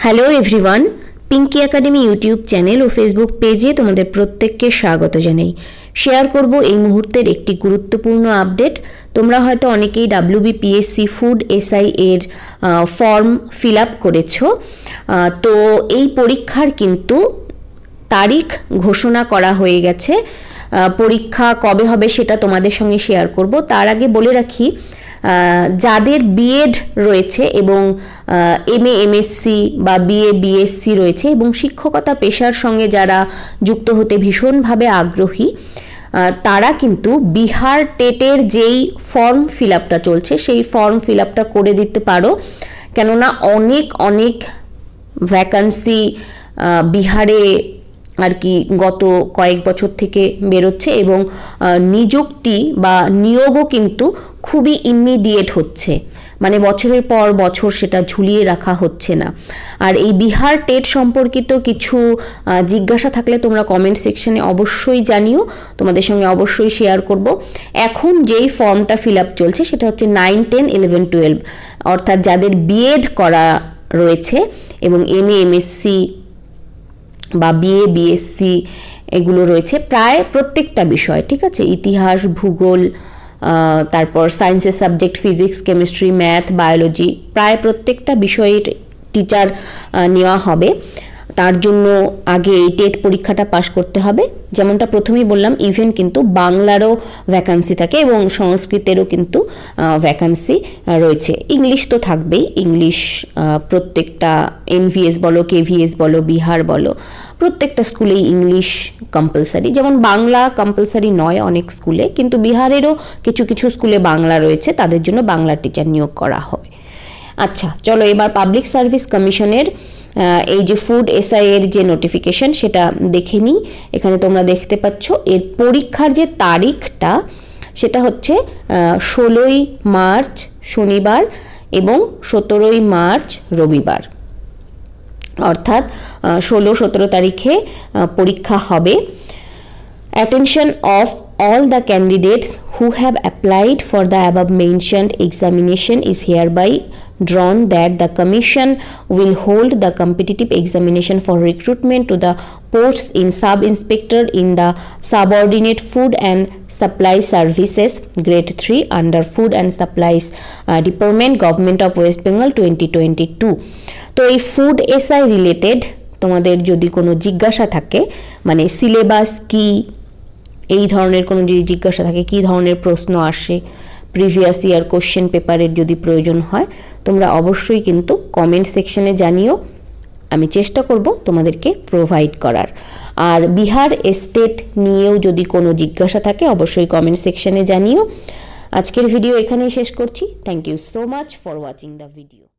Hello everyone, Pinki academy YouTube channel ও Facebook পেজে তোমাদের প্রত্যেককে স্বাগত জানাই। শেয়ার করব এই মুহূর্তের একটি গুরুত্বপূর্ণ আপডেট। তোমরা হয়তো অনেকেই WBPSC ফুড SI এর ফর্ম ফিল আপ করেছো। তো এই পরীক্ষার কিন্তু তারিখ ঘোষণা করা হয়ে গেছে। পরীক্ষা কবে হবে সেটা তোমাদের সঙ্গে শেয়ার করব। তার আগে বলে রাখি, যাদের বিএড রয়েছে এবং MA MSc বা BA BSc রয়েছে এবং শিক্ষকতা পেশার সঙ্গে যারা যুক্ত হতে ভীষণভাবে আগ্রহী, তারা কিন্তু বিহার টেটের যেই ফর্ম ফিল আপটা চলছে সেই ফর্ম ফিল আপটা করে দিতে পারো। কেননা অনেক ভ্যাকান্সি বিহারে আর কি গত কয়েক বছর থেকে বেরোচ্ছে এবং নিযুক্তি বা নিয়োগও কিন্তু খুবই ইমিডিয়েট হচ্ছে, মানে বছরের পর বছর সেটা ঝুলিয়ে রাখা হচ্ছে না। আর এই বিহার টেট সম্পর্কিত কিছু জিজ্ঞাসা থাকলে তোমরা কমেন্ট সেকশনে অবশ্যই জানিও, তোমাদের সঙ্গে অবশ্যই শেয়ার করব। এখন যেই ফর্মটা ফিল আপ চলছে সেটা হচ্ছে 9, 10, 11, 12, অর্থাৎ যাদের বিএড করা রয়েছে এবং MA MSc বা BA BSc এগুলো রয়েছে প্রায় প্রত্যেকটা বিষয়, ঠিক আছে, ইতিহাস, ভূগোল, তারপর সায়েন্সের subject physics, chemistry, math, biology, প্রায় প্রত্যেকটা বিষয়ের টিচার নেওয়া হবে। তার জন্য আগে এই টেট পরীক্ষাটা পাশ করতে হবে। যেমনটা প্রথমেই বললাম, ইভেন কিন্তু বাংলারও ভ্যাকান্সি থাকে এবং সংস্কৃতেরও কিন্তু ভ্যাকান্সি রয়েছে। ইংলিশ তো থাকবেই, ইংলিশ প্রত্যেকটা NVS বলো, KVS বলো, বিহার বলো, প্রত্যেকটা স্কুলেই ইংলিশ কম্পালসারি। যেমন বাংলা কম্পালসারি নয় অনেক স্কুলে, কিন্তু বিহারেরও কিছু স্কুলে বাংলা রয়েছে, তাদের জন্য বাংলা টিচার নিয়োগ করা হয়। আচ্ছা, চলো এবার পাবলিক সার্ভিস কমিশনের এই যে ফুড SI এর যে নোটিফিকেশন সেটা দেখে নিই। এখানে তোমরা দেখতে পাচ্ছ এর পরীক্ষার যে তারিখটা সেটা হচ্ছে 16ই মার্চ শনিবার এবং 17ই মার্চ রবিবার, অর্থাৎ 16-17 তারিখে পরীক্ষা হবে। Attention of all the candidates who have applied for the above mentioned examination is hereby drawn that the Commission will hold the competitive examination for recruitment to the posts in Sub-Inspector in the Subordinate Food and Supply Services Grade 3 under Food and Supplies Department, Government of West Bengal 2022. তো এই food SI related তোমাদের যদি কোনো জিজ্ঞাসা থাকে, মানে syllabus কি, এই ধরনের কোনো যদি জিজ্ঞাসা থাকে, কী ধরনের প্রশ্ন আসে, প্রিভিয়াস ইয়ার কোশ্চেন পেপারের যদি প্রয়োজন হয়, তোমরা অবশ্যই কিন্তু কমেন্ট সেকশনে জানিও, আমি চেষ্টা করব তোমাদেরকে প্রোভাইড করার। আর বিহার স্টেট নিয়েও যদি কোনো জিজ্ঞাসা থাকে অবশ্যই কমেন্ট সেকশনে জানিও। আজকের ভিডিও এখানেই শেষ করছি। Thank you so much for watching the video.